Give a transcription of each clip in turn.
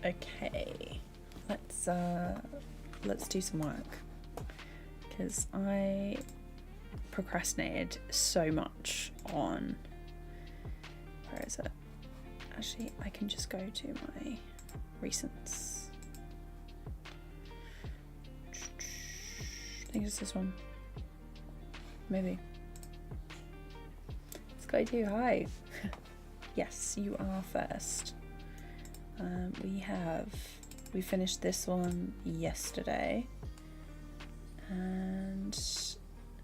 Okay, let's do some work, because I procrastinated so much on, where is it? Actually, I can just go to my recents. I think it's this one. Maybe. Sky 2, hi. Yes, you are first. We finished this one yesterday, and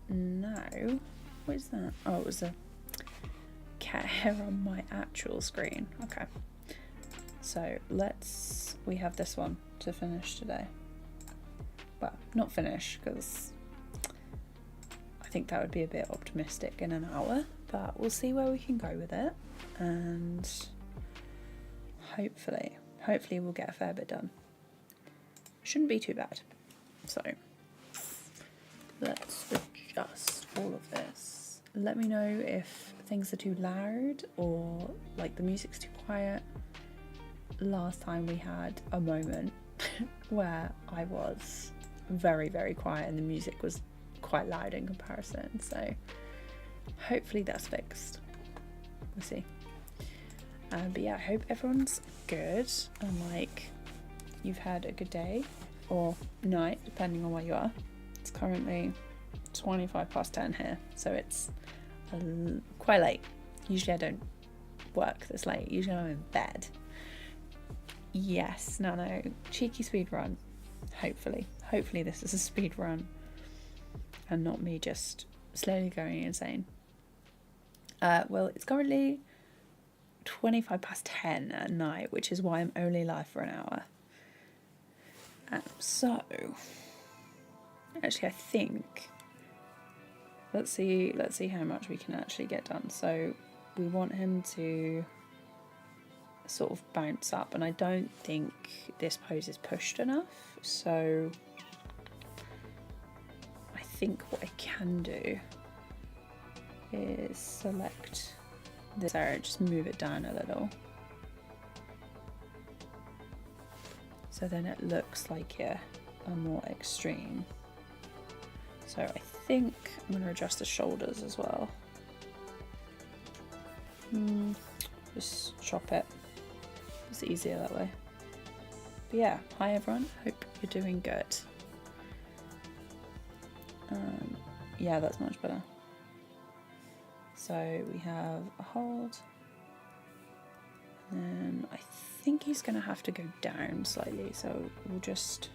now, what is that? Oh, it was a cat hair on my actual screen. Okay, so we have this one to finish today. Well, not finish, because I think that would be a bit optimistic in an hour, but we'll see where we can go with it, and hopefully we'll get a fair bit done. Shouldn't be too bad. So let's adjust all of this. Let me know if things are too loud or like the music's too quiet. Last time we had a moment where I was very, very quiet and the music was quite loud in comparison, so hopefully that's fixed. We'll see. But yeah, I hope everyone's good and like you've had a good day or night, depending on where you are. It's currently 10:25 here, so it's quite late. Usually I don't work this late, usually I'm in bed. Yes, no, cheeky speed run. Hopefully this is a speed run and not me just slowly going insane. Well, it's currently 10:25 at night, which is why I'm only live for an hour. So actually I think let's see how much we can actually get done. So we want him to sort of bounce up, and I don't think this pose is pushed enough, so I think what I can do is select this area, just move it down a little, so then it looks like a more extreme. So I think I'm going to adjust the shoulders as well. Just chop it. It's easier that way. But yeah, hi everyone, hope you're doing good. Yeah, that's much better. So we have a hold, and then I think he's going to have to go down slightly, so we'll just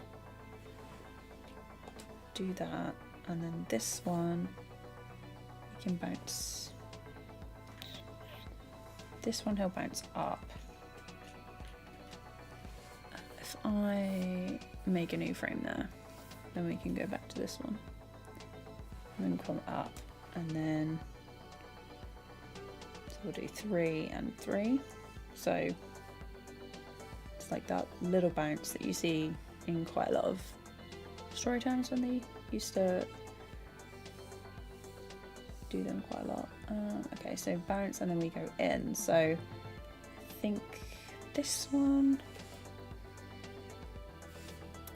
do that, and then this one he can bounce. This one he'll bounce up. If I make a new frame there, then we can go back to this one and then come up, and then so we'll do 3 and 3. So it's like that little bounce that you see in quite a lot of story times when they used to do them quite a lot. Okay, so bounce and then we go in. So I think this one,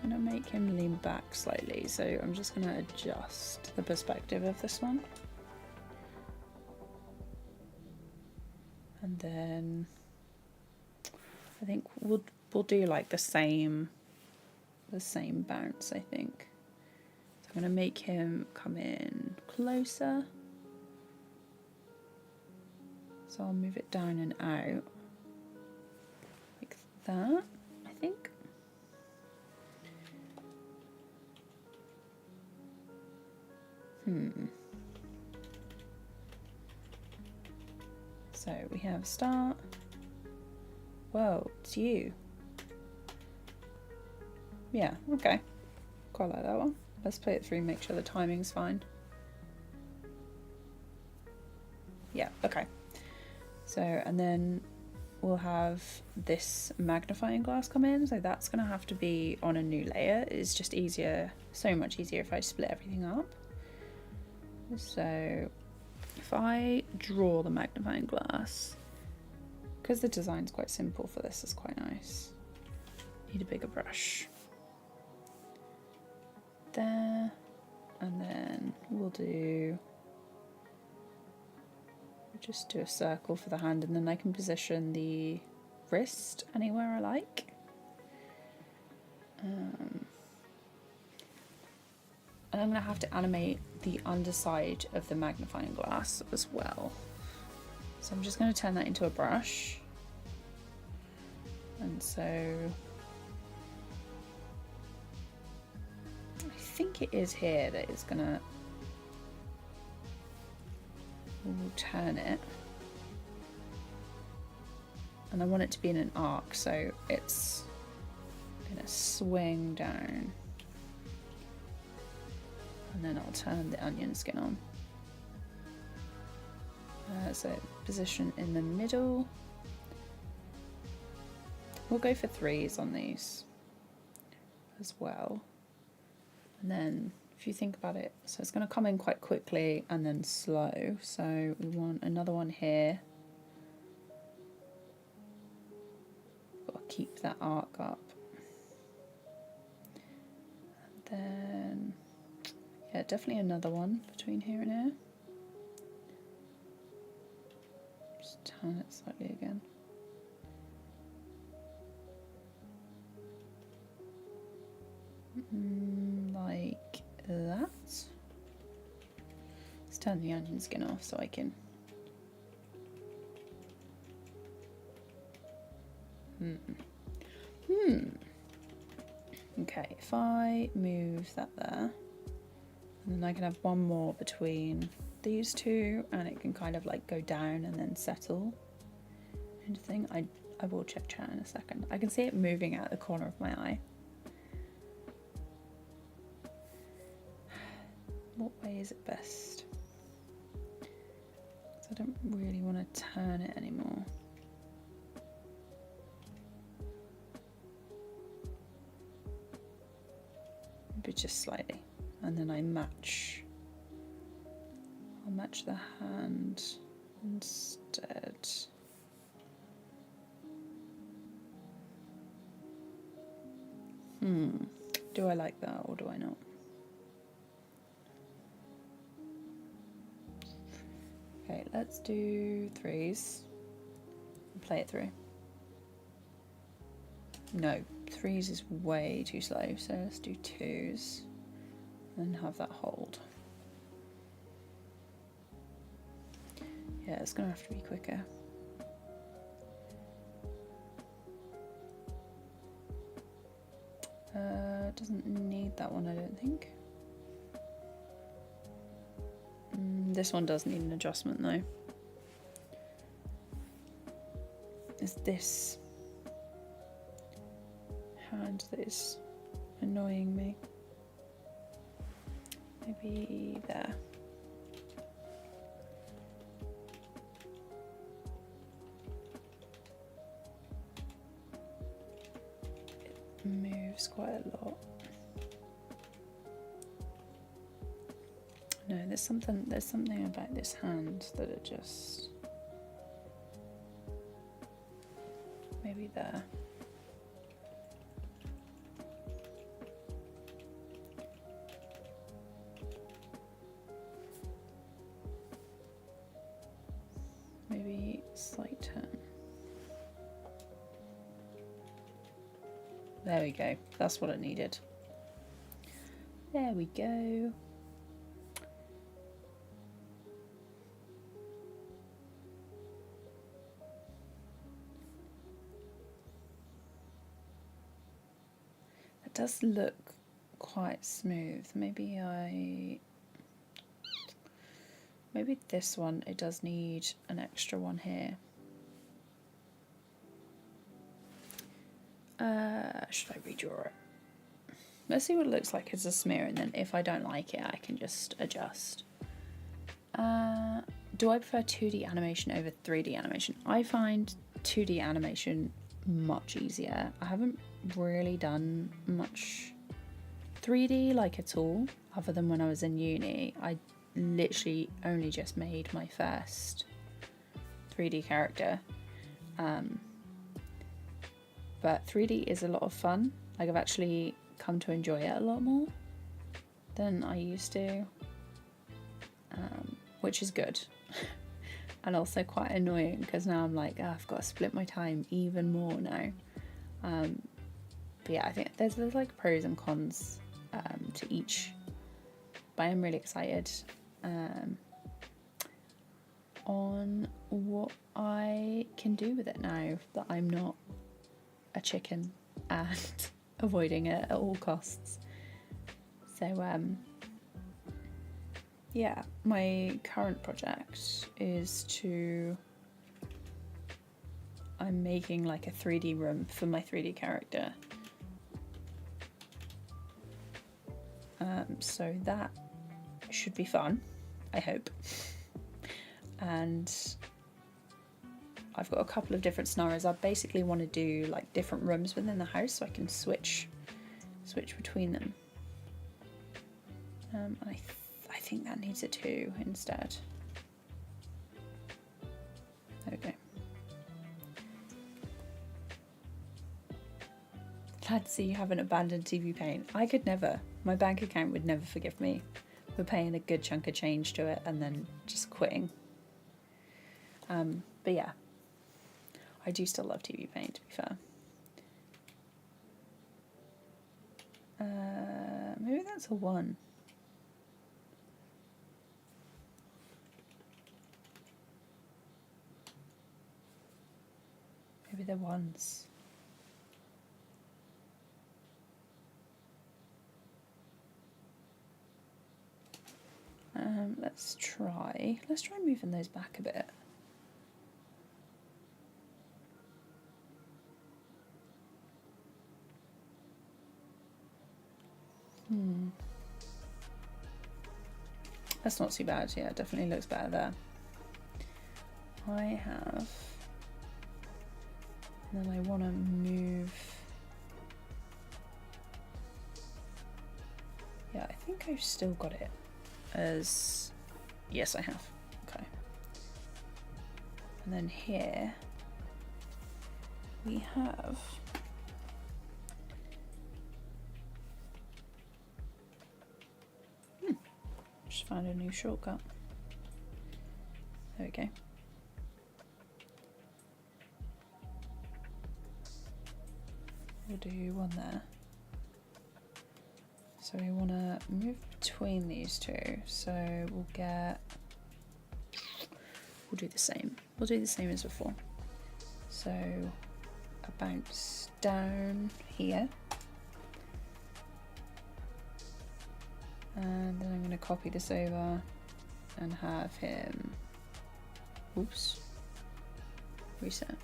I'm gonna make him lean back slightly, so I'm just gonna adjust the perspective of this one, and then I think we'll do like the same bounce, I think. So I'm gonna make him come in closer, so I'll move it down and out like that, I think. So we have start. Whoa, it's you. Yeah, okay. Quite like that one. Let's play it through, make sure the timing's fine. Yeah, okay. So, and then we'll have this magnifying glass come in, so that's gonna have to be on a new layer. It's just easier, so much easier if I split everything up. So if I draw the magnifying glass, because the design's quite simple for this, is quite nice. need a bigger brush. There, and then we'll just do a circle for the hand, and then I can position the wrist anywhere I like. And I'm going to have to animate the underside of the magnifying glass as well. So I'm just going to turn that into a brush. And so I think it is here that it's going to, we'll turn it. And I want it to be in an arc, so it's going to swing down. And then I'll turn the onion skin on. So position in the middle. We'll go for 3s on these as well. And then if you think about it, so it's going to come in quite quickly and then slow. So we want another one here. Got to keep that arc up. And then, yeah, definitely another one between here and here. Just turn it slightly again. Like that. Let's turn the onion skin off so I can. Okay, if I move that there, and then I can have one more between these two, and it can kind of like go down and then settle into thing. I will check chat in a second. I can see it moving out the corner of my eye. What way is it best? Because I don't really want to turn it anymore. Maybe just slightly. And then I'll match the hand instead. Do I like that or do I not? Okay, let's do 3s and play it through. No, 3s is way too slow, so let's do 2s and have that hold. Yeah, it's gonna have to be quicker. Doesn't need that one, I don't think. This one does need an adjustment though. It's this hand that is annoying me. Maybe there. It moves quite a lot. No, there's something about this hand that it just, maybe there. Maybe slight turn. There we go. That's what it needed. There we go. Does look quite smooth. Maybe this one, it does need an extra one here. Should I redraw it? Let's see what it looks like as a smear, and then if I don't like it, I can just adjust. Do I prefer 2D animation over 3D animation? I find 2D animation much easier. I haven't really done much 3D like at all, other than when I was in uni. I literally only just made my first 3D character, but but 3D is a lot of fun. Like, I've actually come to enjoy it a lot more than I used to, which is good. And also quite annoying because now I'm like, oh, I've got to split my time even more now. But yeah, I think there's like pros and cons to each, but I'm really excited on what I can do with it now that I'm not a chicken and avoiding it at all costs. So yeah, my current project is I'm making like a 3D room for my 3D character. So that should be fun, I hope. And I've got a couple of different scenarios. I basically want to do like different rooms within the house so I can switch between them. I think that needs a 2 instead. There we go. Glad to see you haven't abandoned TVPaint. I could never. My bank account would never forgive me for paying a good chunk of change to it and then just quitting. But yeah, I do still love TVPaint, to be fair. Maybe that's a 1. Maybe they're 1s. Let's try moving those back a bit. That's not too bad. Yeah, it definitely looks better there. I have, and then I want to move. Yeah, I think I've still got it as, yes I have, okay. And then here we have just found a new shortcut. There we go. We'll do one there. So we want to move between these two. So we'll do the same. We'll do the same as before. So a bounce down here. And then I'm going to copy this over and have him, oops, reset,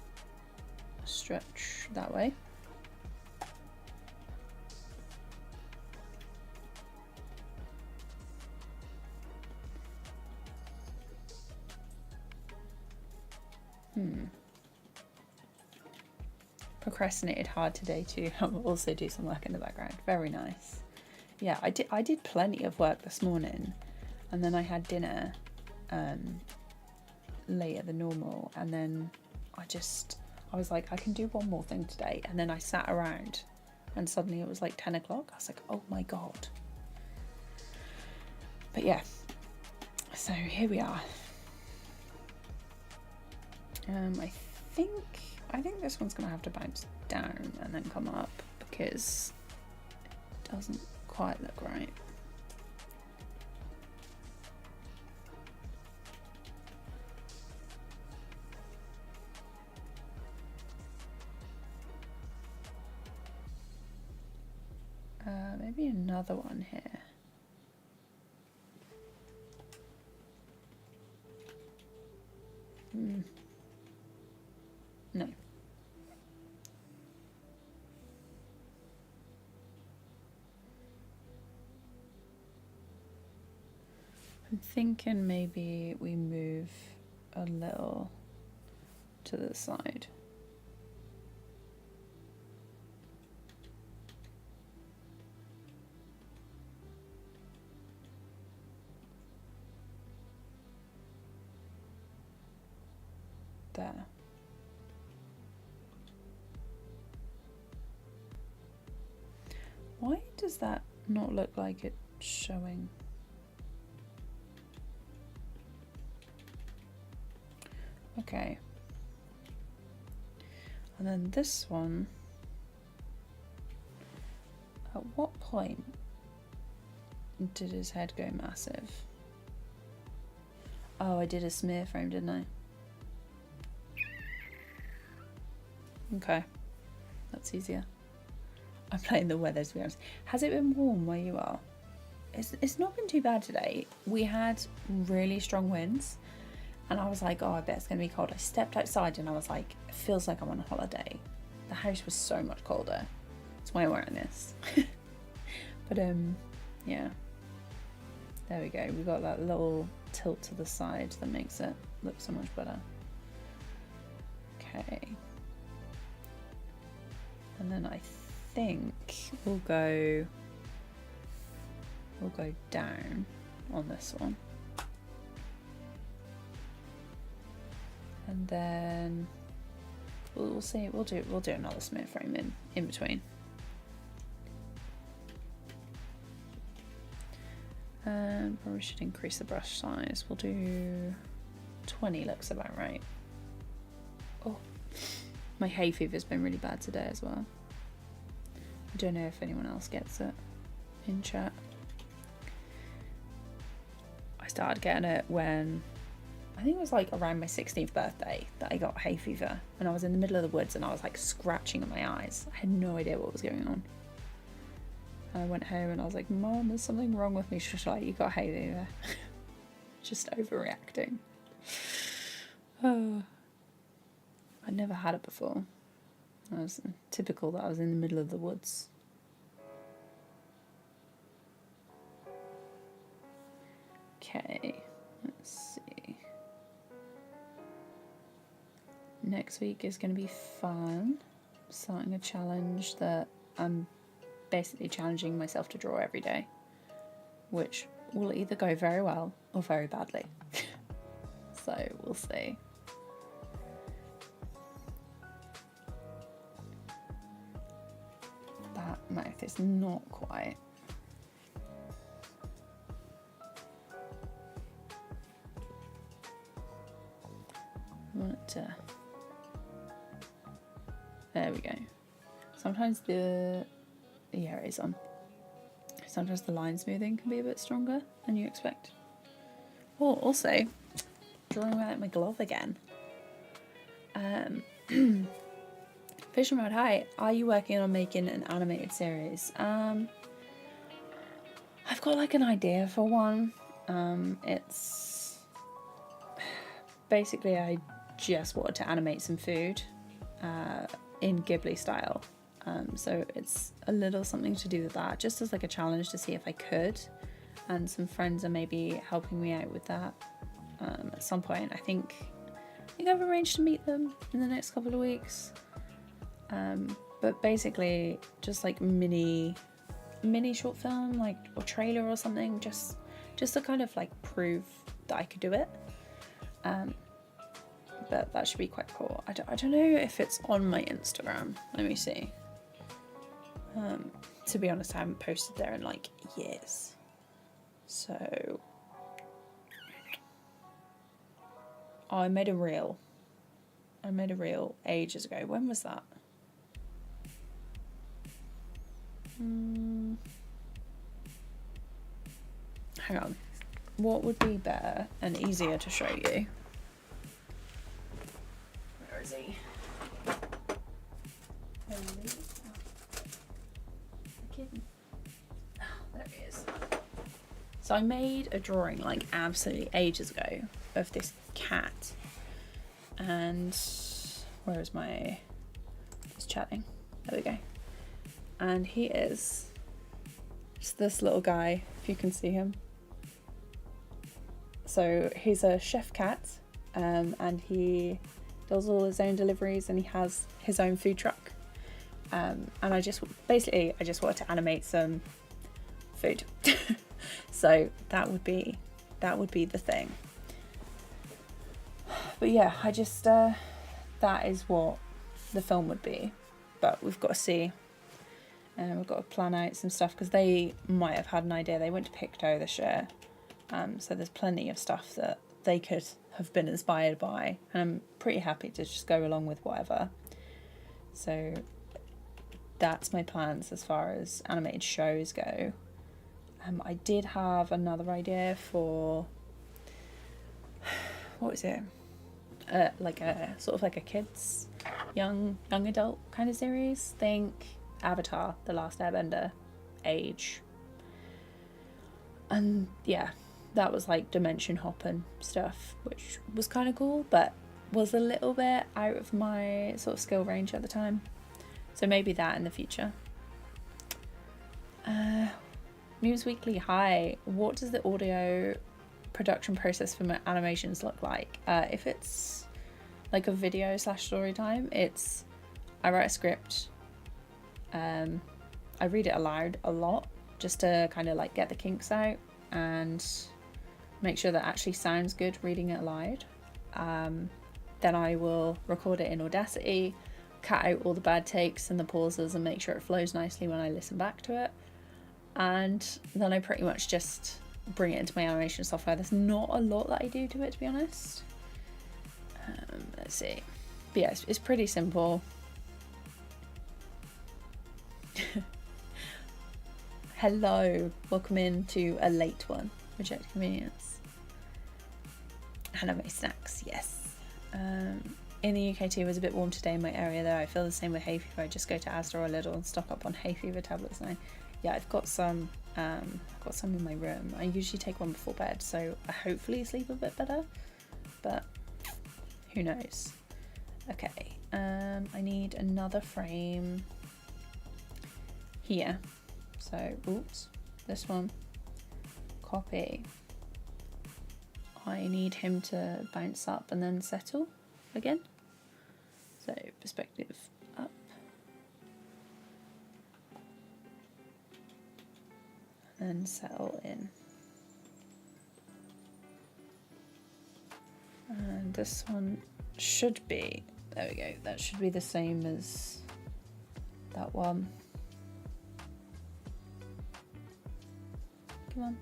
stretch that way. Procrastinated hard today too. I'll also do some work in the background. Very nice. Yeah, I did plenty of work this morning, and then I had dinner later than normal, and then I was like, I can do one more thing today, and then I sat around and suddenly it was like 10 o'clock. I was like, oh my god. But yeah, so here we are. I think this one's gonna have to bounce down and then come up because it doesn't quite look right. Maybe another one here. No. I'm thinking maybe we move a little to the side. There. Why does that not look like it's showing? Okay. And then this one, at what point did his head go massive? Oh, I did a smear frame, didn't I? Okay, that's easier. I'm playing the weather, to be honest. Has it been warm where you are? It's not been too bad today. We had really strong winds and I was like, oh, I bet it's gonna be cold. I stepped outside and I was like, it feels like I'm on a holiday. The house was so much colder. That's why I'm wearing this. But yeah, there we go. We got that little tilt to the side that makes it look so much better. Okay, and then I think we'll go down on this one, and then we'll see. We'll do another smear frame in between. And probably should increase the brush size. We'll do 20, looks about right. Oh, my hay fever's been really bad today as well. I don't know if anyone else gets it in chat. I started getting it when, I think it was like around my 16th birthday that I got hay fever, and I was in the middle of the woods and I was like scratching at my eyes. I had no idea what was going on. And I went home and I was like, Mom, there's something wrong with me. She was like, you got hay fever. Just overreacting. Oh, I'd never had it before. It was typical that I was in the middle of the woods. Okay, let's see. Next week is going to be fun. Starting a challenge that I'm basically challenging myself to draw every day, which will either go very well or very badly. So we'll see. That mouth is not quite. I want it to. There we go. Sometimes the it is on. Sometimes the line smoothing can be a bit stronger than you expect. Oh, also, drawing without my glove again. Vision Mode, hi. Are you working on making an animated series? I've got like an idea for one. It's basically I just wanted to animate some food in Ghibli style. So it's a little something to do with that, just as like a challenge to see if I could. And some friends are maybe helping me out with that at some point. I think I've arranged to meet them in the next couple of weeks. But basically just like mini short film, like, or trailer or something, just to kind of like prove that I could do it. But that should be quite cool. I don't know if it's on my Instagram. Let me see. To be honest, I haven't posted there in like years. So, oh, I made a reel ages ago. When was that? Hang on. What would be better and easier to show you? Where is he? Oh, there he is. So I made a drawing like absolutely ages ago of this cat, and where is my, just chatting, there we go. And he is just this little guy, if you can see him. So he's a chef cat, and he does all his own deliveries, and he has his own food truck. And I just wanted to animate some food. So that would be the thing. But yeah, I just that is what the film would be. But we've got to see And we've got to plan out some stuff because they might have had an idea. They went to Picto this year. So there's plenty of stuff that they could have been inspired by. And I'm pretty happy to just go along with whatever. So that's my plans as far as animated shows go. I did have another idea for, what was it? Like a sort of like a kids, young adult kind of series. Think Avatar, The Last Airbender age. And yeah, that was like dimension hopping stuff, which was kind of cool, but was a little bit out of my sort of skill range at the time. So maybe that in the future. News Weekly, hi. What does the audio production process for my animations look like? If it's like a video / story time, it's I write a script. I read it aloud a lot just to kind of like get the kinks out and make sure that actually sounds good reading it aloud. Then I will record it in Audacity, cut out all the bad takes and the pauses and make sure it flows nicely when I listen back to it. And then I pretty much just bring it into my animation software. There's not a lot that I do to it, to be honest. Let's see. But yeah, it's pretty simple. Hello, welcome in to a late one. Reject convenience. Anime snacks, yes. In the UK too, it was a bit warm today in my area though. I feel the same with hay fever. I just go to Asda or Lidl and stock up on hay fever tablets now. Yeah, I've got some in my room. I usually take one before bed, so I hopefully sleep a bit better, but who knows. Okay, I need another frame here. So, oops, this one, copy. I need him to bounce up and then settle again. So, perspective up. And settle in. And this one should be, there we go, that should be the same as that one. Come on.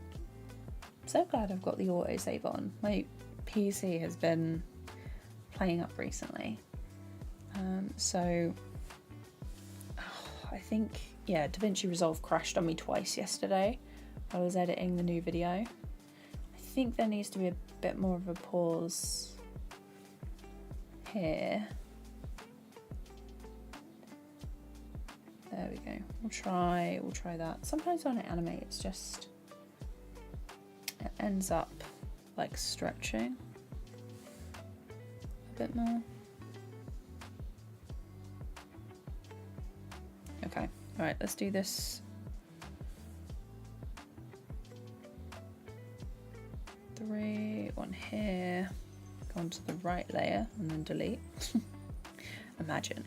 I'm so glad I've got the autosave on. My PC has been playing up recently. I think, yeah, Davinci Resolve crashed on me twice yesterday. I was editing the new video. I think there needs to be a bit more of a pause here. There we go. We'll try that. Sometimes when I animate, it's just, it ends up like stretching a bit more. Okay, all right, let's do this. 3, 1 here, go onto the right layer and then delete. Imagine.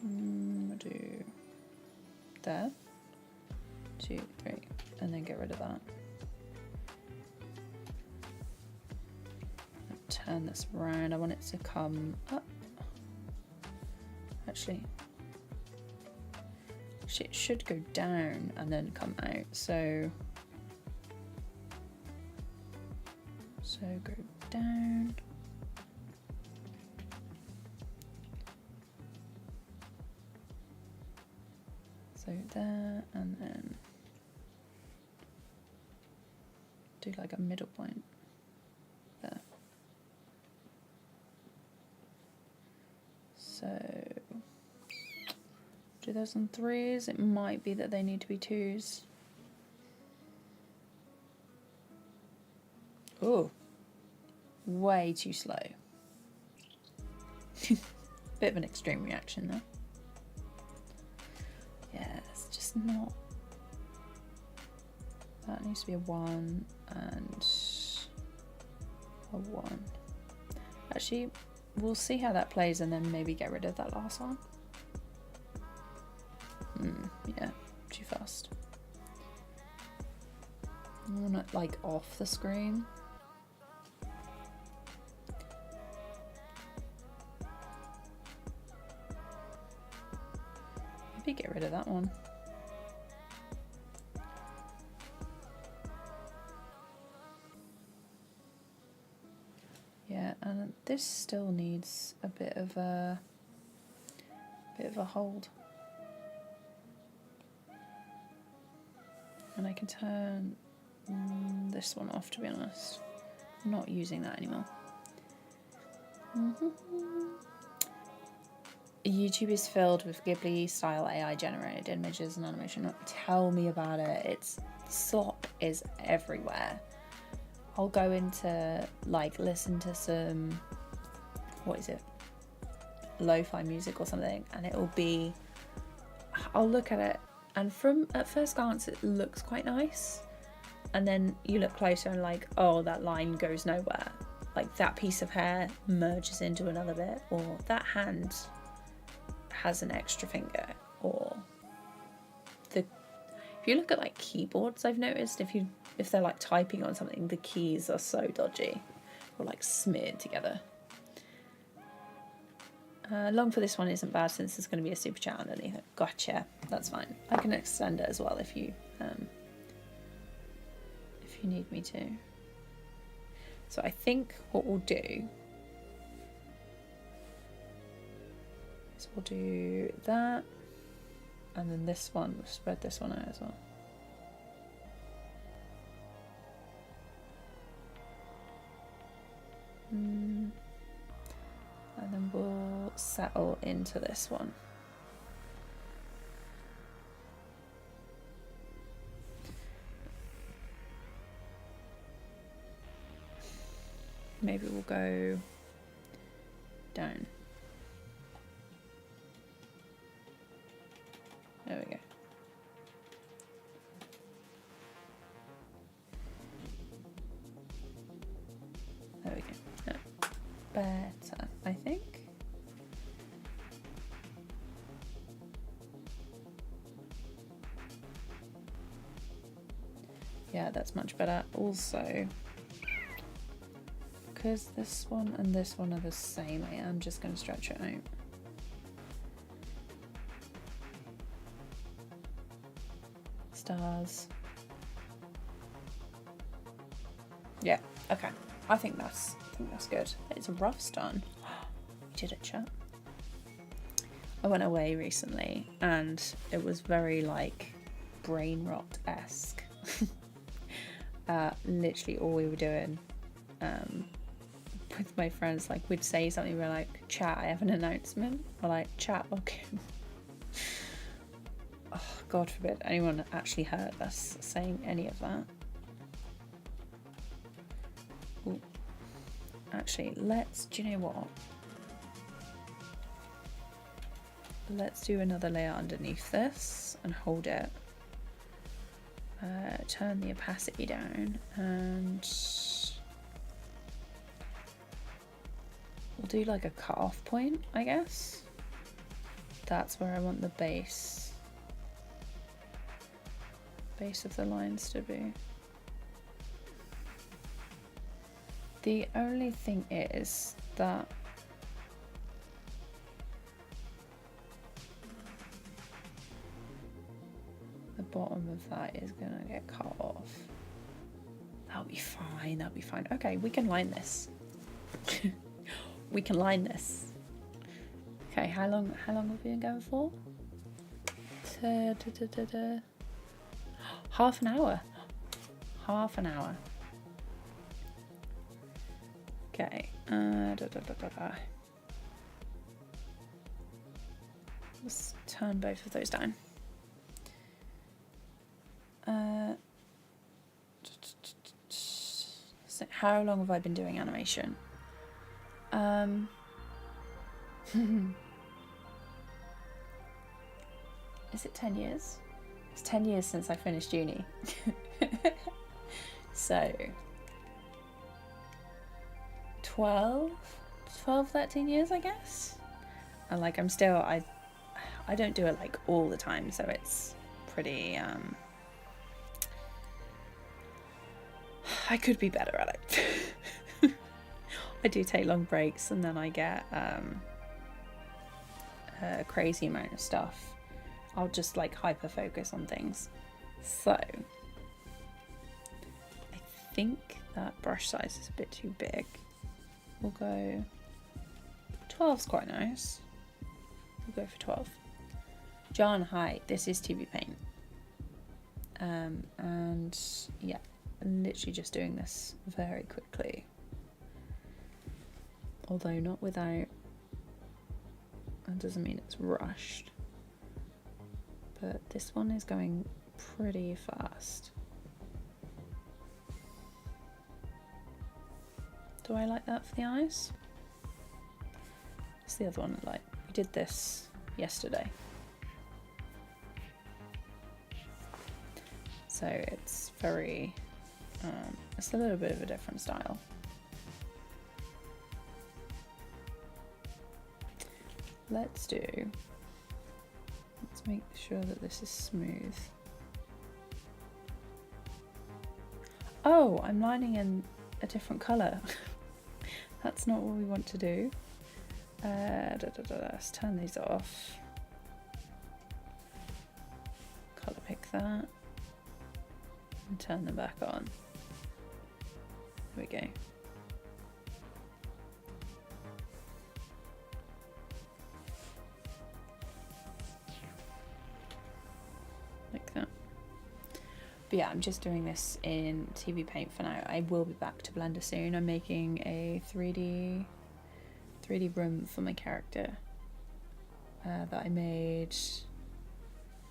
We'll do there, 2, 3, and then get rid of that. Turn this around. I want it to come up. Actually, it should go down and then come out. So go down. So there, and then do like a middle point there. So do those on 3s. It might be that they need to be 2s. Oh, way too slow. Bit of an extreme reaction there. Yeah, it's just not. That needs to be a 1 and a 1. Actually, we'll see how that plays and then maybe get rid of that last one. Yeah, too fast. I want it like off the screen. at that one. Yeah, and this still needs a bit of a hold. And I can turn this one off, to be honest. I'm not using that anymore. YouTube is filled with Ghibli style AI generated images and animation. Tell me about it. It's slop is everywhere. I'll go into like listen to some, what is it, lo-fi music or something, and it'll be, I'll look at it and from at first glance it looks quite nice, and then you look closer and like, oh, that line goes nowhere, like that piece of hair merges into another bit, or that hand has an extra finger, or if you look at like keyboards, I've noticed if they're like typing on something, the keys are so dodgy or like smeared together. Long for this one isn't bad since there's going to be a super chat underneath it. Gotcha, that's fine. I can extend it as well if you need me to. So I think what we'll do is we'll do that, and then this one, we'll spread this one out as well. And then we'll settle into this one. Maybe we'll go down. There we go. There we go. No. Better, I think. Yeah, that's much better. Also, because this one and this one are the same, I am just going to stretch it out. Stars. Yeah, okay. I think that's good. It's a rough stone. We did it, chat. I went away recently and it was very like brain rot-esque. Literally all we were doing with my friends, like we'd say something, we're like, chat, I have an announcement, or like, chat, okay. Oh, God forbid anyone actually heard us saying any of that. Ooh. Actually, do you know what? Let's do another layer underneath this and hold it. Turn the opacity down and we'll do like a cut-off point, I guess. That's where I want the base of the lines to be. The only thing is that the bottom of that is gonna get cut off. That'll be fine, that'll be fine. Okay, we can line this. We can line this. Okay, how long have we been going for? Half an hour. Half an hour. Okay. Let's turn both of those down. So how long have I been doing animation? Is it 10 years? It's 10 years since I finished uni. So 12, 13 years, I guess. And like I'm still, I don't do it like all the time, so it's pretty I could be better at it. I do take long breaks and then I get a crazy amount of stuff I'll just like hyper focus on things. So I think that brush size is a bit too big. We'll go 12's quite nice. We'll go for 12. John, hi, this is TVPaint. And yeah, I'm literally just doing this very quickly. Although not without, that doesn't mean it's rushed. But this one is going pretty fast. Do I like that for the eyes? It's the other one I like. We did this yesterday. So it's very, it's a little bit of a different style. Let's make sure that this is smooth. Oh, I'm lining in a different colour. That's not what we want to do. Let's turn these off. Colour pick that. And turn them back on. There we go. Like that. But yeah, I'm just doing this in TVPaint for now. I will be back to Blender soon. I'm making a 3D room for my character that I made.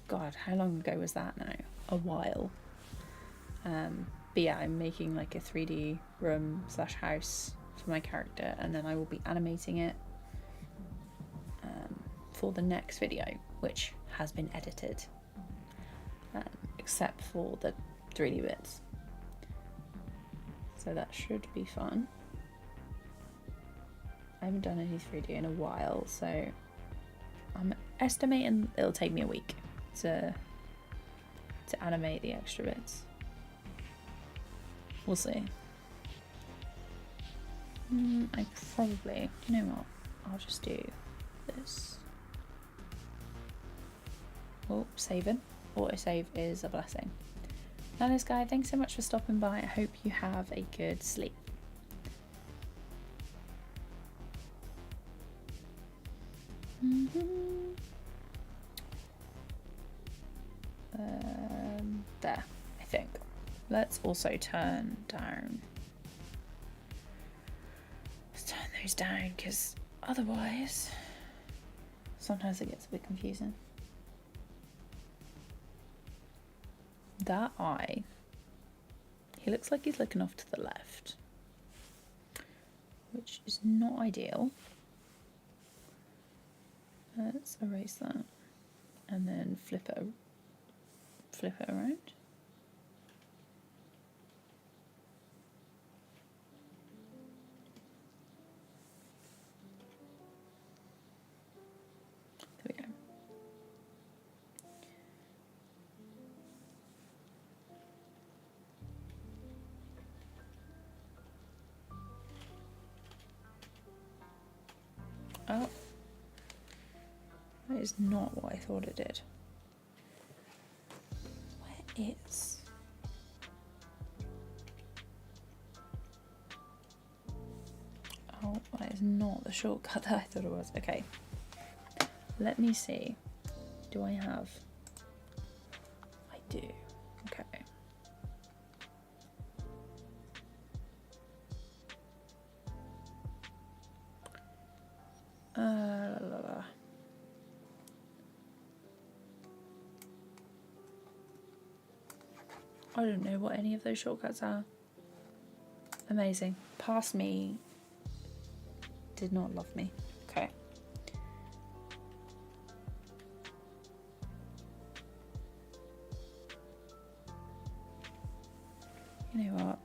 God, how long ago was that now? A while. But yeah, I'm making like a 3D room / house for my character, and then I will be animating it for the next video, which has been edited, except for the 3D bits. So that should be fun. I haven't done any 3D in a while, so I'm estimating it'll take me a week to animate the extra bits. We'll see. I probably, you know what, I'll just do this. Oh, saving. Autosave is a blessing. Nice guy, thanks so much for stopping by. I hope you have a good sleep. There, I think. Let's also turn down. Let's turn those down, because otherwise sometimes it gets a bit confusing. That eye, he looks like he's looking off to the left, which is not ideal. Let's erase that and then flip it around. There we go. Oh, that is not what I thought it did. Where is? Oh, that is not the shortcut that I thought it was. Okay, let me see. Do I have? I do. Okay. I don't know what any of those shortcuts are. Amazing. Past me did not love me. Okay. You know what?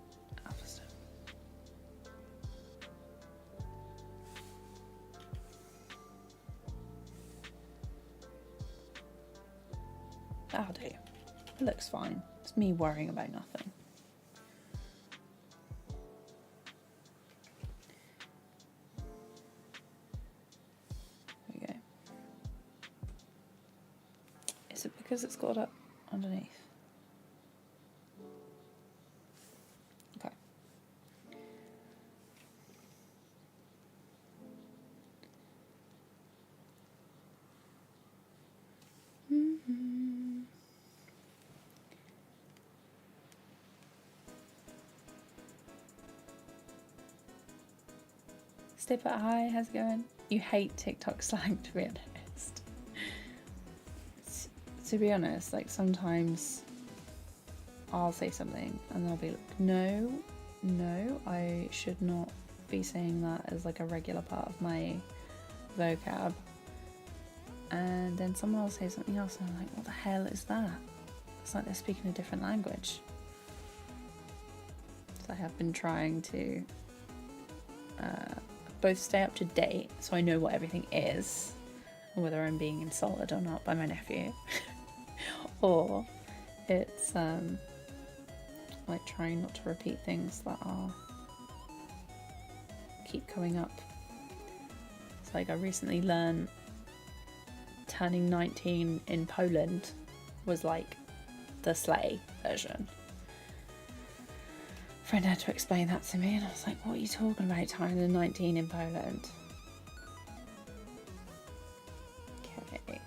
I'll just... That'll do. It looks fine. It's me worrying about nothing. There we go. because it's got it underneath? Okay. Stipper, hi, how's it going? You hate TikTok slang, to be honest. To be honest, like sometimes I'll say something and they'll be like, no, I should not be saying that as like a regular part of my vocab. And then someone will say something else and I'm like, what the hell is that? It's like they're speaking a different language. So I have been trying to both stay up to date so I know what everything is and whether I'm being insulted or not by my nephew. Or it's like trying not to repeat things that are keep coming up. It's like I recently learned turning 19 in Poland was like the sleigh version. Friend had to explain that to me and I was like, what are you talking about, turning 19 in Poland? Okay.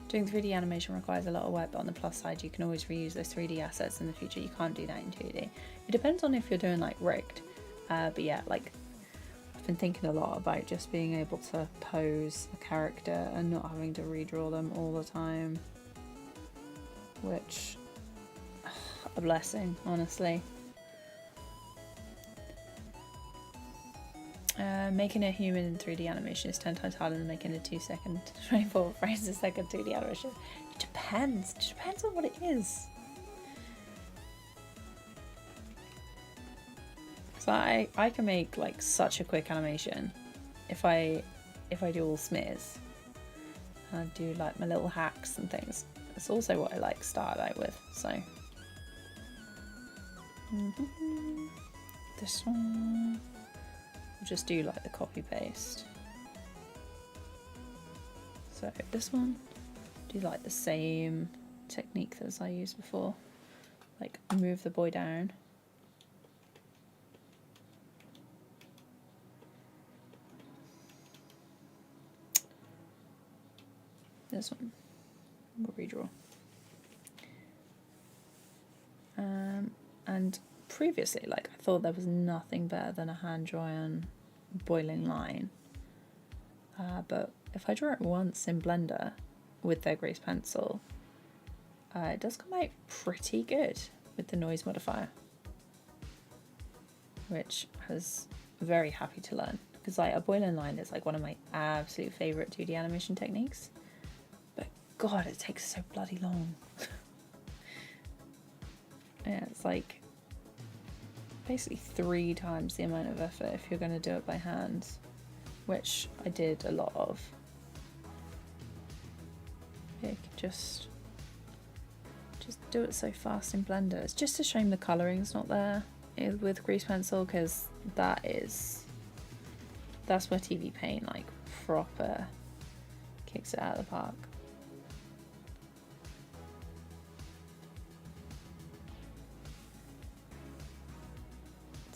Doing 3D animation requires a lot of work, but on the plus side you can always reuse those 3D assets in the future. You can't do that in 2D. It depends on if you're doing like rigged, but yeah, like I've been thinking a lot about just being able to pose a character and not having to redraw them all the time, which a blessing, honestly. Making a human in 3D animation is 10 times harder than making a 2-second 24 frames a second 2D animation. It depends on what it is. So I can make like such a quick animation if I do all smears and do like my little hacks and things. It's also what I like started out with, so this one we'll just do like the copy paste. So this one, do like the same technique as I used before, like move the boy down. This one, we'll redraw. And previously, like I thought there was nothing better than a hand-drawn boiling line. But if I draw it once in Blender with their grease pencil, it does come out pretty good with the noise modifier, which I was very happy to learn, because like a boiling line is like one of my absolute favourite 2D animation techniques. But God, it takes so bloody long. Yeah, it's like basically 3 times the amount of effort if you're going to do it by hand, which I did a lot of. Yeah, you can just do it so fast in Blender. It's just a shame the colouring's not there with grease pencil, because that's where TVPaint like proper kicks it out of the park.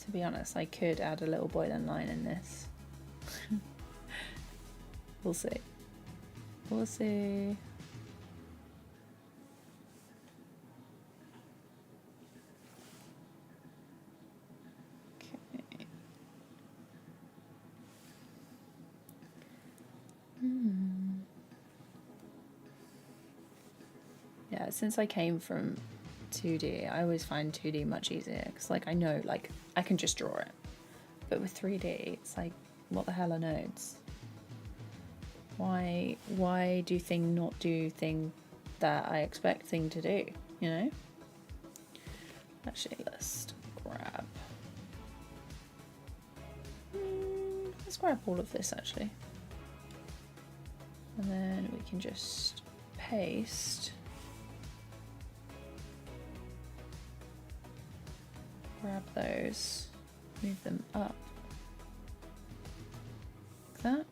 To be honest, I could add a little boiling line in this. We'll see. We'll see. Okay. Yeah, since I came from 2D, I always find 2D much easier, because like I know, like I can just draw it, but with 3D it's like, what the hell are nodes? Why do thing not do thing that I expect thing to do, you know? Actually, let's grab all of this actually, and then we can just paste those, move them up like that.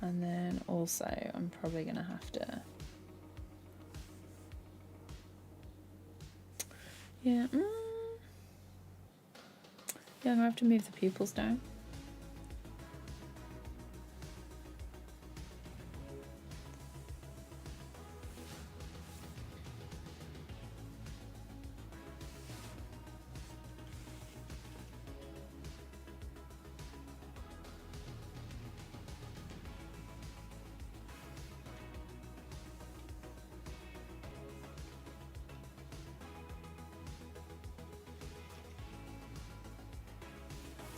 And then also I'm probably gonna have to, yeah, I'm gonna have to move the pupils down.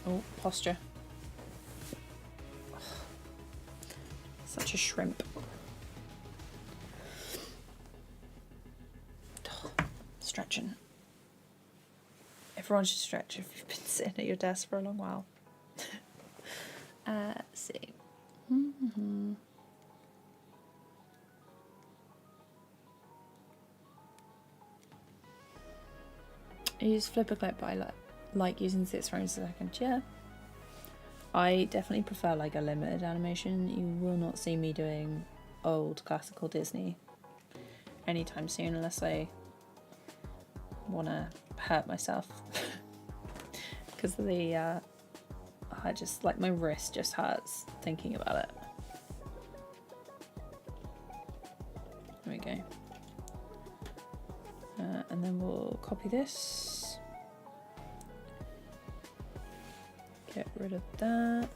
Oh, posture. Such a shrimp. Stretching. Everyone should stretch if you've been sitting at your desk for a long while. Let's see. I use flipper clip, but I like using 6 frames a second. Yeah. I definitely prefer like a limited animation. You will not see me doing old classical Disney anytime soon unless I want to hurt myself. Because the I just like my wrist just hurts thinking about it. There we go. And then we'll copy this. Get rid of that.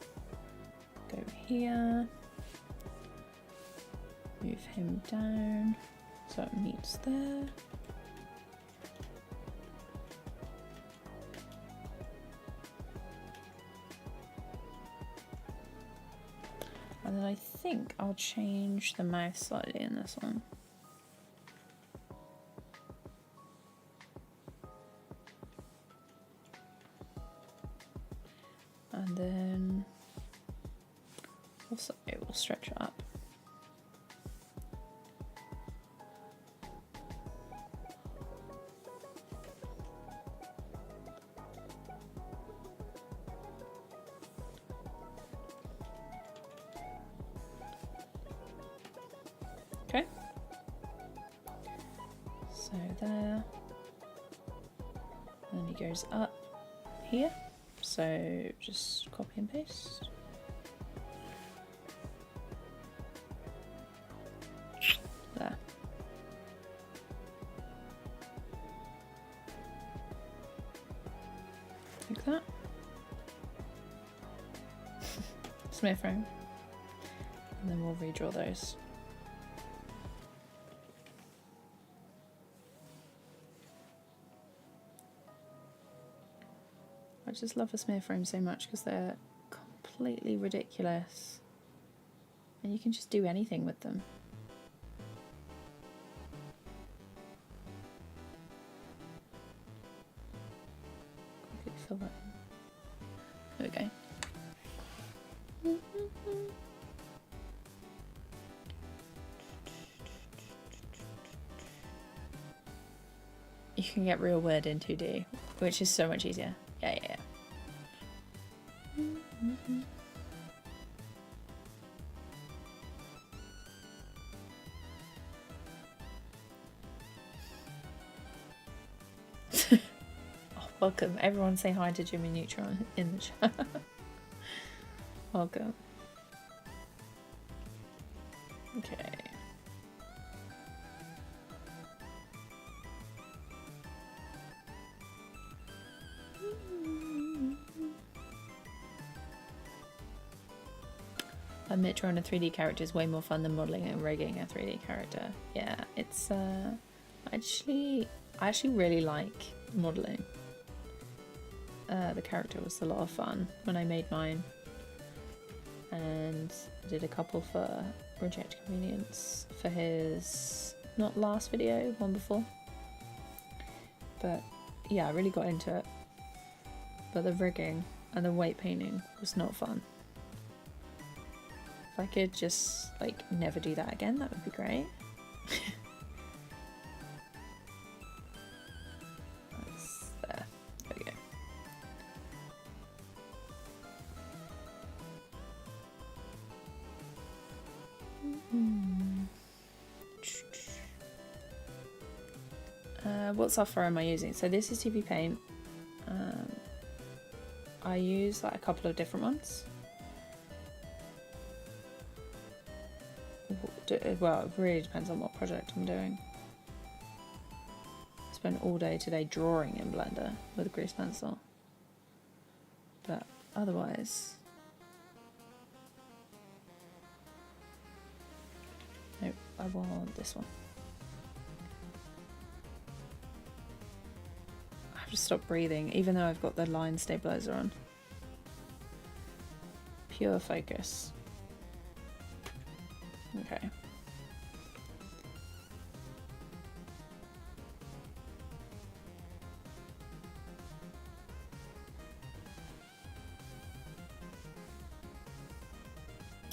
Go here. Move him down so it meets there. And then I think I'll change the mouth slightly in this one. And then also it will stretch it up. Okay. So there. And then he goes up here. So just copy and paste. There. Like that. Smear frame. And then we'll redraw those. I just love a smear frame so much because they're completely ridiculous and you can just do anything with them. Fill that in. There we go. You can get real weird in 2D, which is so much easier. Yeah. Oh, welcome. Everyone say hi to Jimmy Neutron in the chat. Welcome. Okay. Admit drawing a 3D character is way more fun than modelling and rigging a 3D character. Yeah, it's I actually really like modelling. The character was a lot of fun when I made mine, and I did a couple for Reject Convenience for his not last video, one before. But yeah, I really got into it. But the rigging and the weight painting was not fun. If I could just like never do that again, that would be great. That's there. There we go. What software am I using? So this is TVPaint. I use like a couple of different ones. Well, it really depends on what project I'm doing. I spent all day today drawing in Blender with a grease pencil. But otherwise... Nope, I want this one. I have to stop breathing, even though I've got the line stabilizer on. Pure focus. Okay.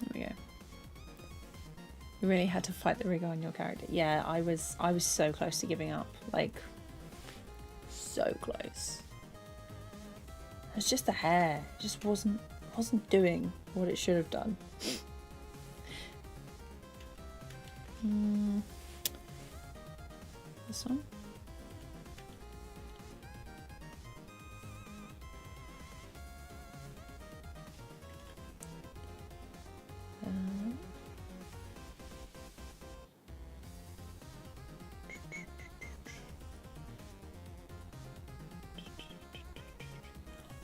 There we go. You really had to fight the rigor on your character. Yeah, I was so close to giving up. Like, so close. It's just the hair. It just wasn't doing what it should have done. This one.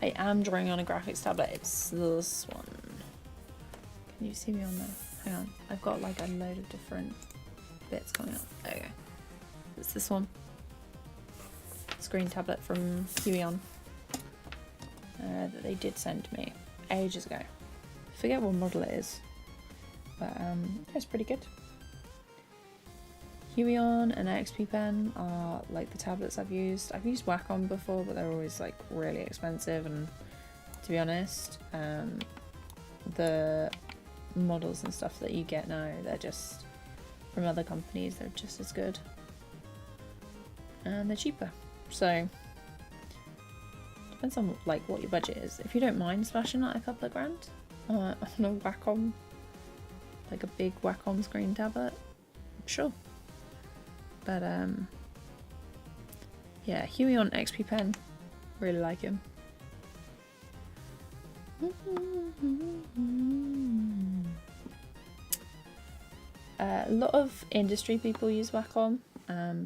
I am drawing on a graphics tablet. It's this one. Can you see me on there? Hang on. I've got like a load of different bits coming up. There we go. It's this one. Screen tablet from Huion that they did send me ages ago. I forget what model it is, but it's pretty good. Huion and XP Pen are like the tablets I've used. I've used Wacom before, but they're always like really expensive, and to be honest, the models and stuff that you get now, they're just from other companies, they're just as good. And they're cheaper. So depends on like what your budget is. If you don't mind splashing like a couple of grand on a Wacom, like a big Wacom screen tablet, sure. But yeah, Huion XP Pen, really like him. A lot of industry people use Wacom,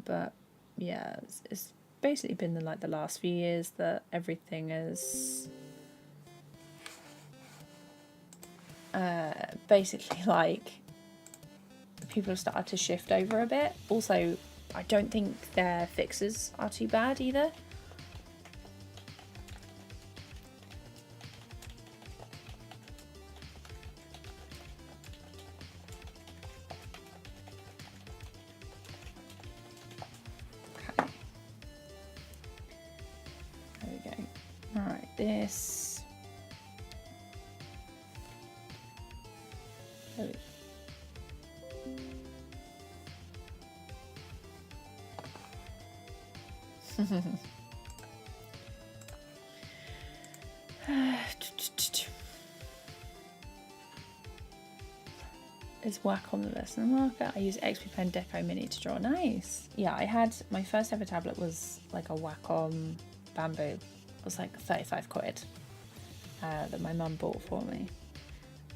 but yeah, it's basically been the last few years that everything is basically like people have started to shift over a bit. Also, I don't think their fixes are too bad either. Okay. There we go. Alright, this. There we go. Is Wacom the best in the market? I use XP Pen Deco Mini to draw. Nice. Yeah, I had my first ever tablet was like a Wacom Bamboo. It was like 35 quid that my mum bought for me.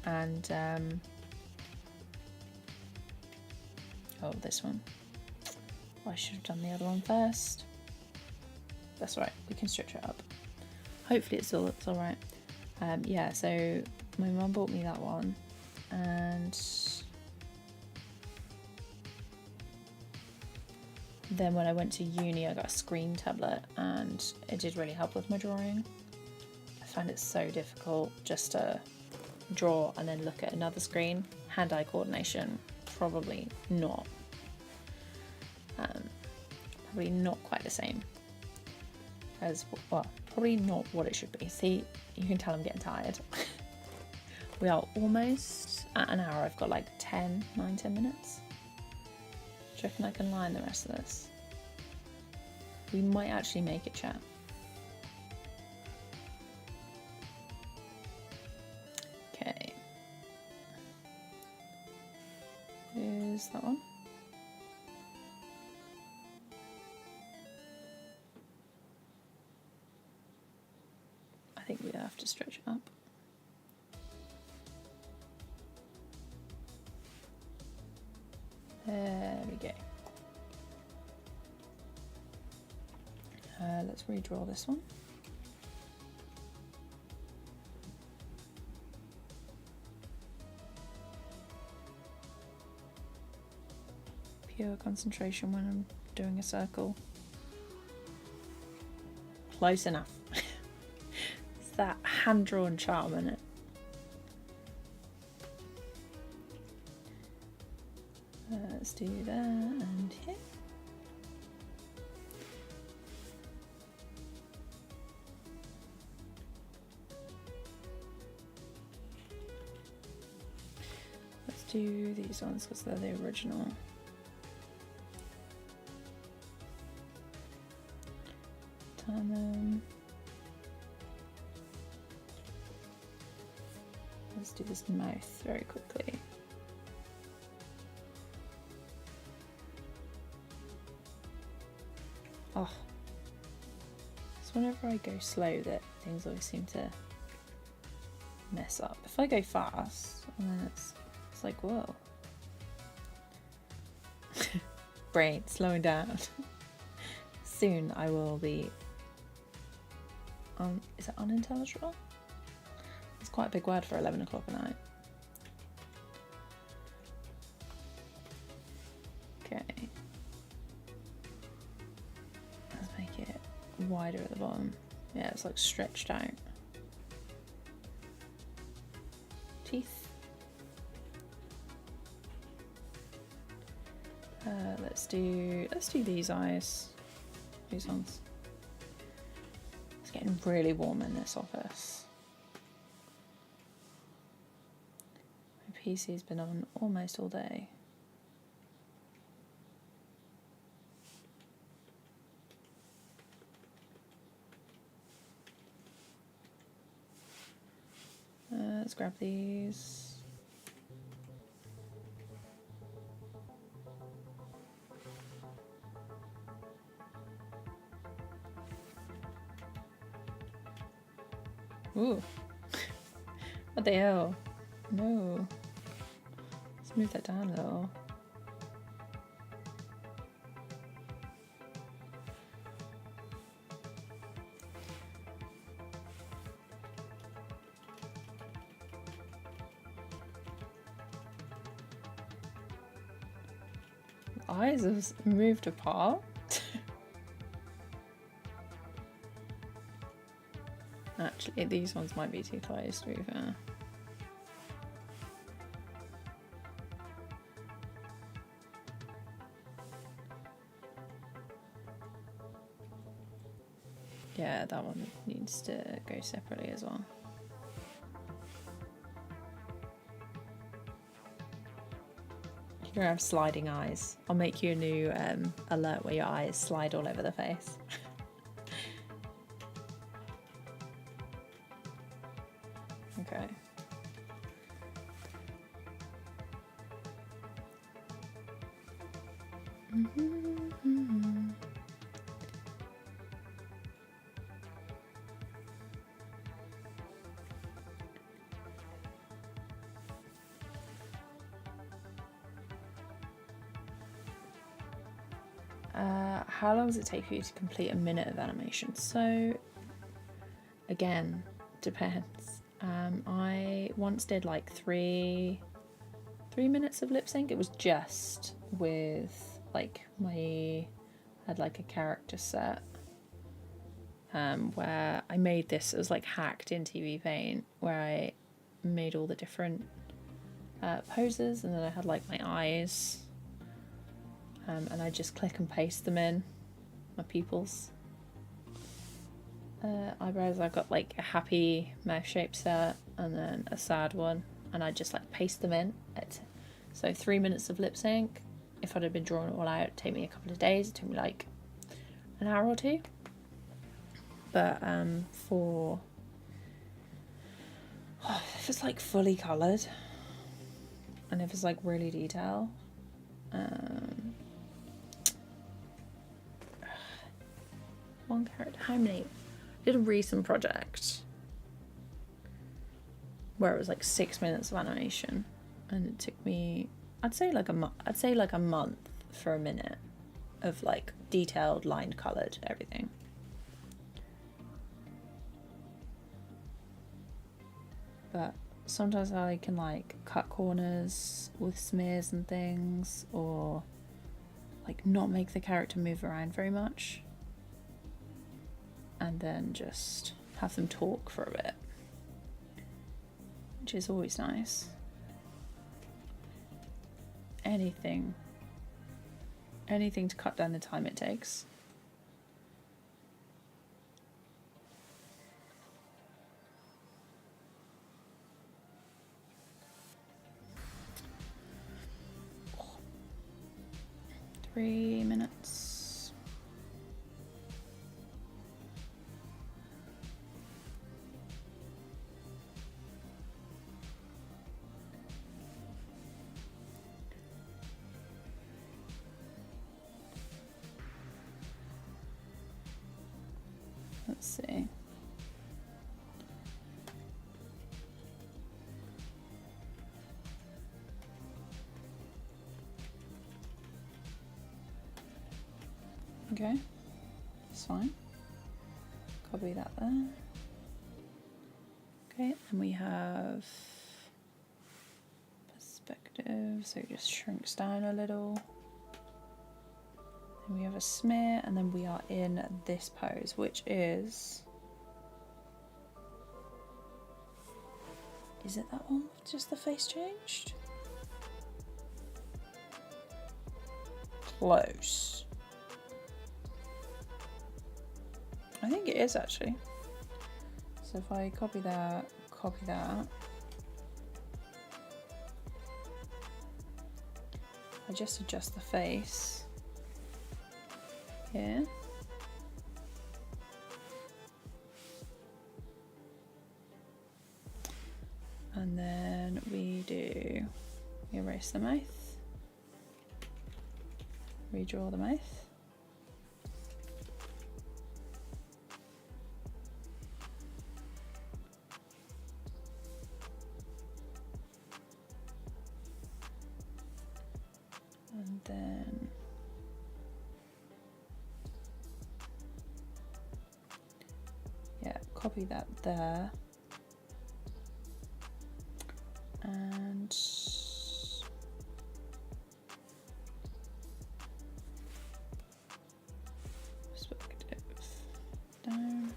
And oh, this one. Oh, I should have done the other one first. That's right, we can stretch it up. Hopefully it's all right. Yeah, so my mum bought me that one, and then when I went to uni I got a screen tablet, and it did really help with my drawing. I found it so difficult just to draw and then look at another screen. Hand-eye coordination, probably not quite the same as, well, probably not what it should be. See, you can tell I'm getting tired. We are almost at an hour. I've got like 10 minutes. Do you reckon I can line the rest of this? We might actually make it, chat. Okay. Here's that one. I think we have to stretch it up. There we go. Let's redraw this one. Pure concentration when I'm doing a circle. Close enough. It's that hand-drawn charm, isn't it? Let's do that and here. Let's do these ones because they're the original. Turn them. Let's do this mouth very quickly. Oh, so whenever I go slow, that things always seem to mess up. If I go fast, and then it's like, whoa. Brain slowing down. Soon I will be, is it unintelligible? It's quite a big word for 11 o'clock at night. Okay. Wider at the bottom. Yeah, it's like stretched out. Teeth. Let's do these eyes. These ones. It's getting really warm in this office. My PC's been on almost all day. Let's grab these. Ooh. What the hell? No. Let's move that down a little. Eyes have moved apart. Actually, these ones might be too close, to be fair. Yeah, that one needs to go separately as well. You're gonna have sliding eyes. I'll make you a new alert where your eyes slide all over the face. Okay. How long does it take for you to complete a minute of animation? So, again, depends. I once did like three minutes of lip sync. It was just with like had like a character set where I made this. It was like hacked in TVPaint, where I made all the different poses, and then I had like my eyes. And I just click and paste them in, my pupils. Eyebrows, I've got like a happy mouth shape set and then a sad one, and I just like paste them in. So 3 minutes of lip sync. If I'd have been drawing it all out, it'd take me a couple of days. It took me like an hour or two. But if it's like fully coloured and if it's like really detailed, one character, how many? I did a recent project where it was like 6 minutes of animation, and it took me, I'd say like a month for a minute of like detailed, lined, coloured everything. But sometimes I can like cut corners with smears and things, or like not make the character move around very much, and then just have them talk for a bit, which is always nice. Anything to cut down the time it takes. Oh. 3 minutes. Let's see. Okay, that's fine. Copy that there. Okay, and we have perspective, so it just shrinks down a little. Then we have a smear, and then we are in this pose, which is it that one with just the face changed? Close. I think it is actually. So if I copy that, I just adjust the face here. And then we erase the mouth, redraw the mouth. And then copy that there. And perspective down.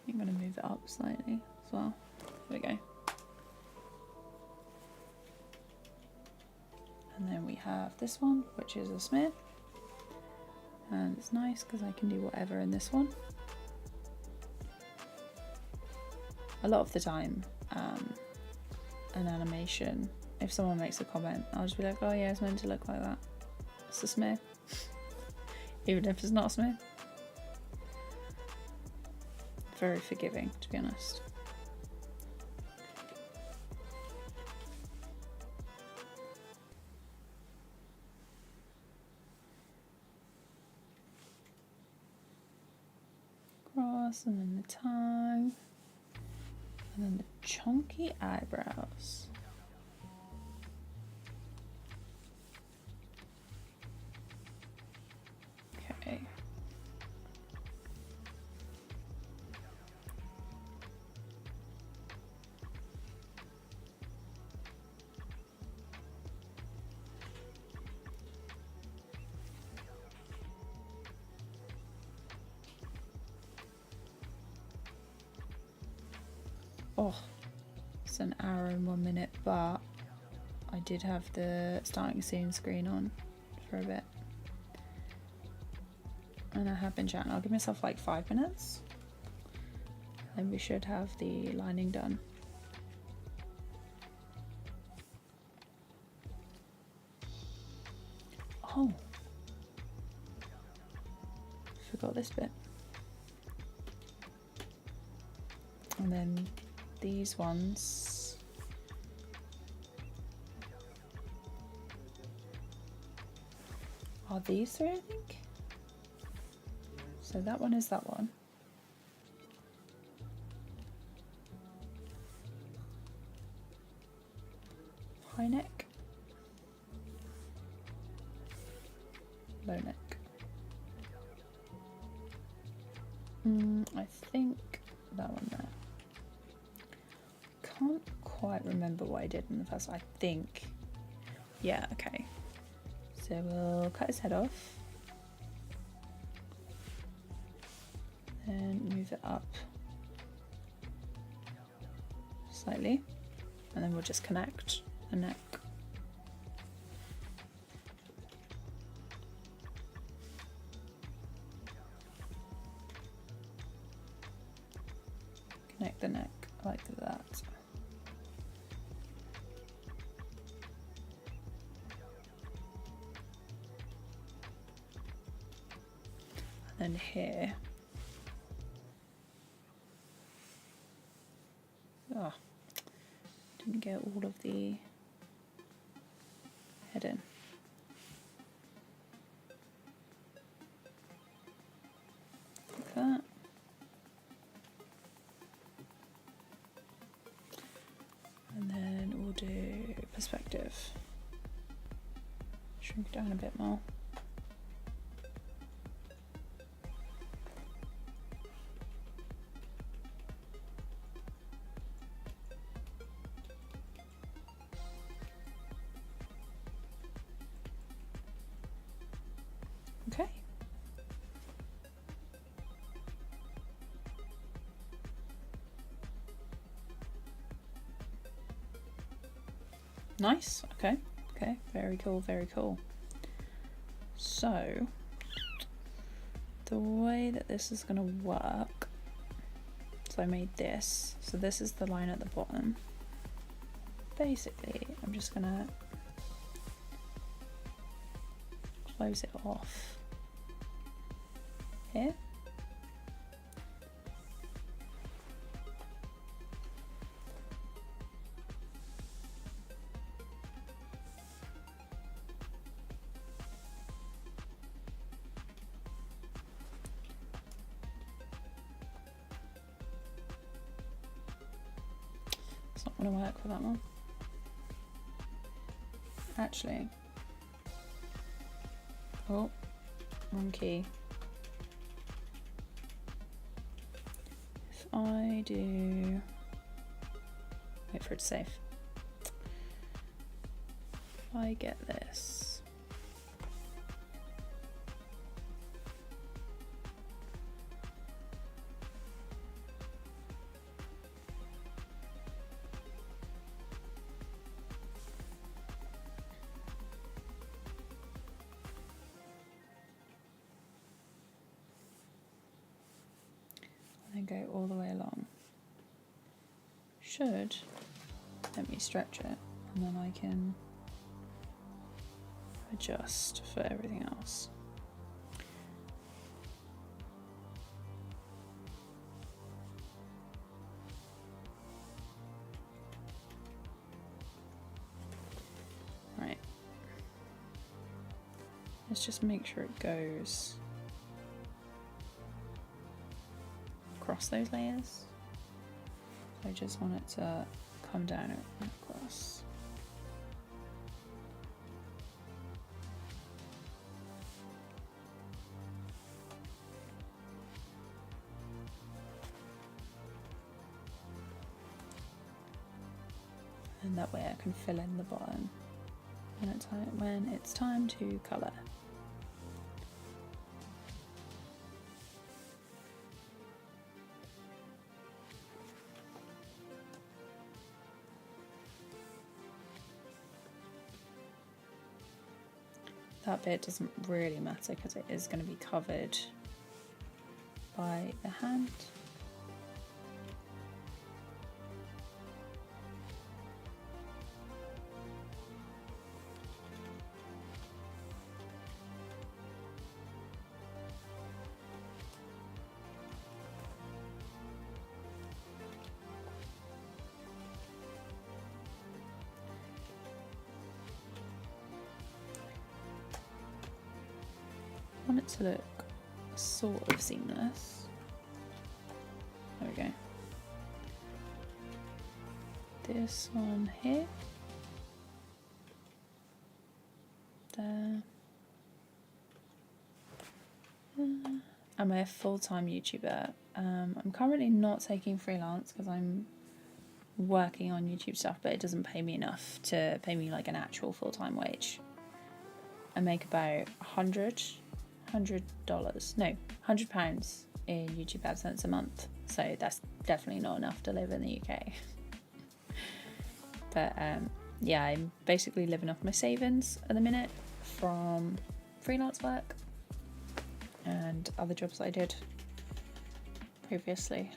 I'm going to move it up slightly as well. There we go. And then we have this one, which is a smear. And it's nice because I can do whatever in this one. A lot of the time, an animation, if someone makes a comment, I'll just be like, oh yeah, it's meant to look like that. It's a smear. Even if it's not a smear. Very forgiving, to be honest. Cross, and then the tongue. And then the chunky eyebrows. Okay. Oh, it's an hour and 1 minute, but I did have the starting scene screen on for a bit. And I have been chatting. I'll give myself like 5 minutes. Then we should have the lining done. Oh. Forgot this bit. And then these ones. Are these three, I think? So that one is that one. High neck. Low neck. I think that one there. Can't quite remember what I did in the first one. I think. Yeah, okay. So we'll cut his head off. And move it up slightly. And then we'll just connect the neck. Connect the neck like that. And then here. Oh, didn't get all of the head in. Like that. And then we'll do perspective. Shrink down a bit more. Okay. Nice. Okay. Okay. Very cool. Very cool. So the way that this is going to work, so I made this. So this is the line at the bottom. Basically, I'm just going to close it off here. It's not going to work for that one. Actually, oh, wrong key. If I do, wait for it to save. If I get this, and go all the way along. Should let me stretch it, and then I can adjust for everything else. Right. Let's just make sure it goes across those layers. So I just want it to come down and across. And that way I can fill in the bottom when it's time to colour. That bit doesn't really matter because it is going to be covered by the hand. I want it to look sort of seamless. There we go. This one here. There. I'm a full-time YouTuber. I'm currently not taking freelance because I'm working on YouTube stuff, but it doesn't pay me enough to pay me like an actual full-time wage. I make about £100 in YouTube AdSense a month, so that's definitely not enough to live in the UK. But yeah, I'm basically living off my savings at the minute from freelance work and other jobs I did previously.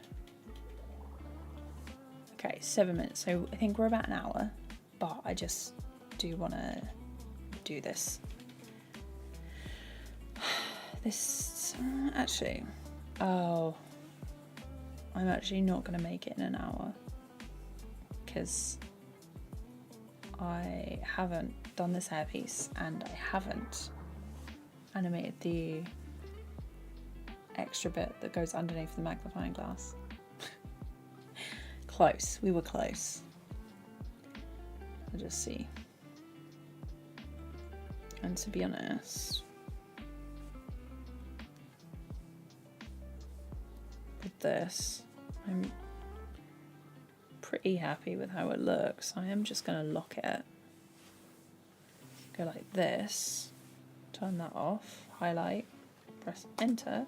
Okay, 7 minutes, so I think we're about an hour, but I just do want to do this. This actually, oh, I'm actually not going to make it in an hour because I haven't done this hairpiece and I haven't animated the extra bit that goes underneath the magnifying glass. Close, we were close. I'll just see. And to be honest, with this, I'm pretty happy with how it looks. I am just going to lock it. Go like this, turn that off, highlight, press enter.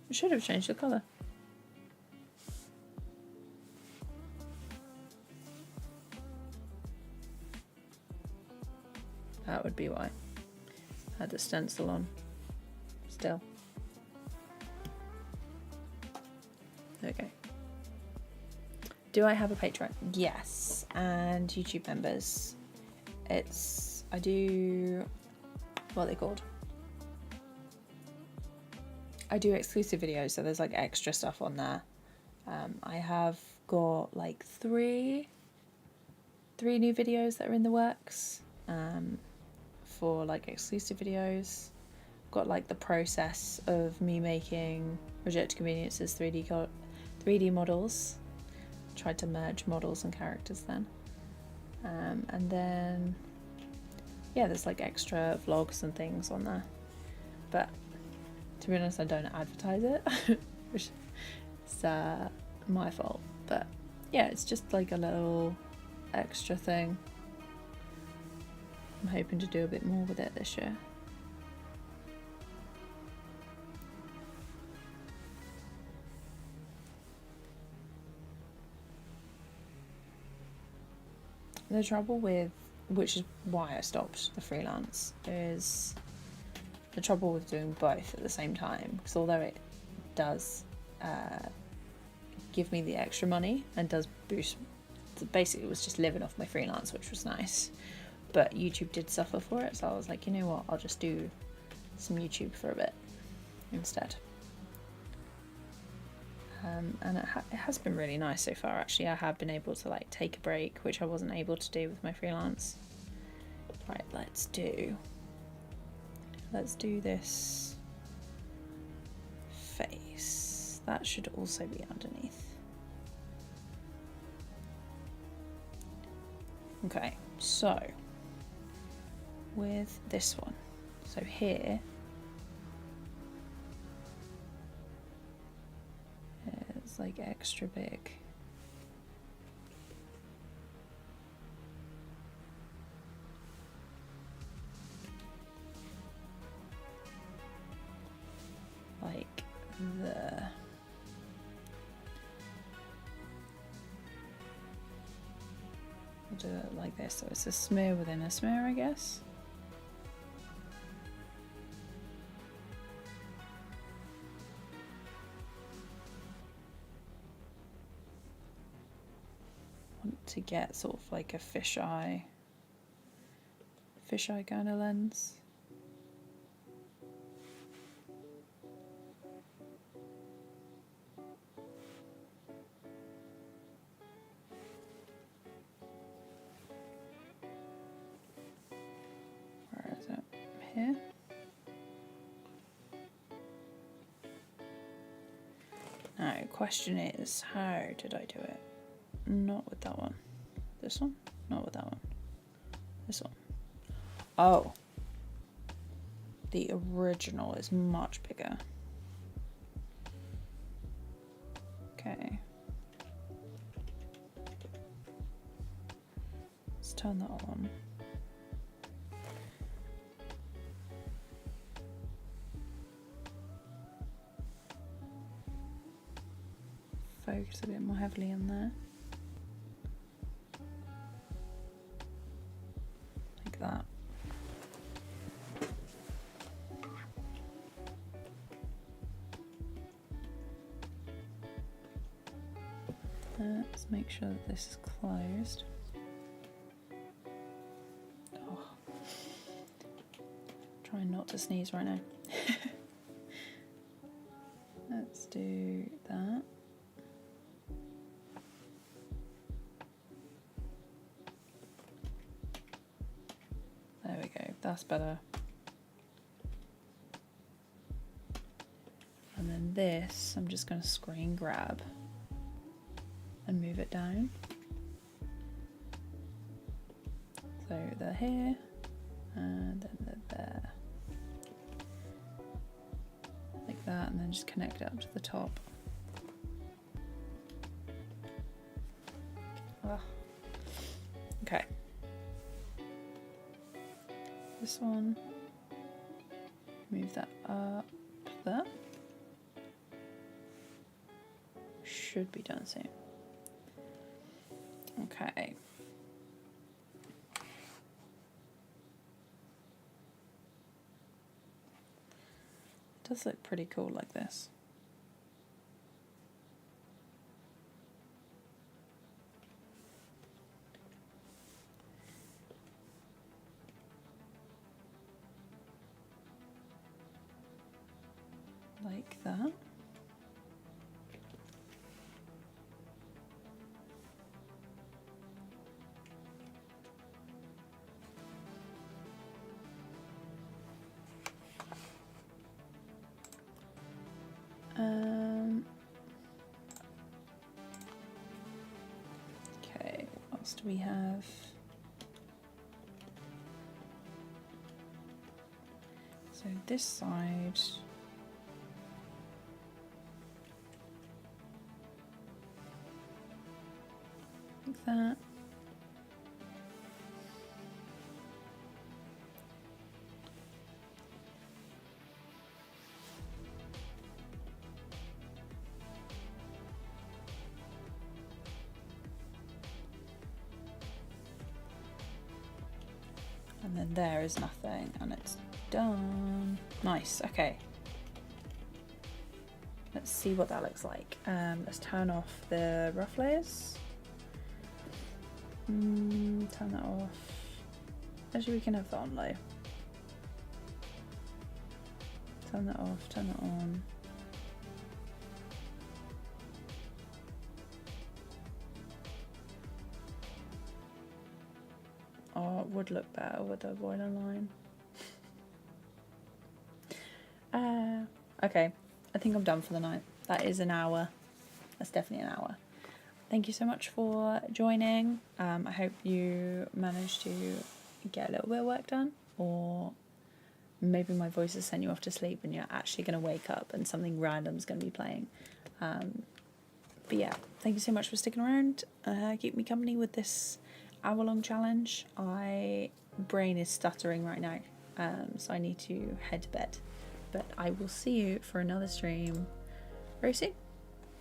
I should have changed the colour. That would be why. I had the stencil on still. Okay. Do I have a Patreon? Yes, and YouTube members. I do, what are they called? I do exclusive videos, so there's like extra stuff on there. I have got like three new videos that are in the works for like exclusive videos. Got like the process of me making Rejected Conveniences 3D models. Tried to merge models and characters then. And then yeah, there's like extra vlogs and things on there. But to be honest, I don't advertise it, which is my fault. But yeah, it's just like a little extra thing. I'm hoping to do a bit more with it this year. The trouble with, which is why I stopped the freelance, is the trouble with doing both at the same time, because although it does give me the extra money and does boost, basically it was just living off my freelance, which was nice, but YouTube did suffer for it, so I was like, you know what, I'll just do some YouTube for a bit instead. And it has been really nice so far. Actually, I have been able to like take a break, which I wasn't able to do with my freelance. Right, let's do this face. That should also be underneath. Okay, so with this one, so here it's like extra big. Like there. I'll do it like this, so it's a smear within a smear, I guess. Want to get sort of like a fisheye kind of lens. Where is it? Here. Now, question is, how did I do it? Not with that one. This one? Not with that one. This one. Oh. The original is much bigger. Okay. Let's turn that on. Focus a bit more heavily in there. Like that. Let's make sure that this is closed. Oh. Trying not to sneeze right now. Let's do that. There we go, that's better. And then this, I'm just going to screen grab and move it down. So they're here, and then they're there. Like that, and then just connect it up to the top. Oh. Okay. This one, move that up there. Should be done soon. Okay. It does look pretty cool like this. Like that. Okay, what else do we have? So this side, like that. And then there is nothing, and it's done. Nice, okay. Let's see what that looks like. Let's turn off the rough layers. Turn that off. Actually, we can have that on low. Turn that off, turn that on. Oh, it would look better with a boiler line. Okay, I think I'm done for the night. That is an hour. That's definitely an hour. Thank you so much for joining. I hope you managed to get a little bit of work done, or maybe my voice has sent you off to sleep and you're actually going to wake up and something random is going to be playing. But yeah, thank you so much for sticking around. Keep me company with this hour-long challenge. My brain is stuttering right now, so I need to head to bed. But I will see you for another stream very soon.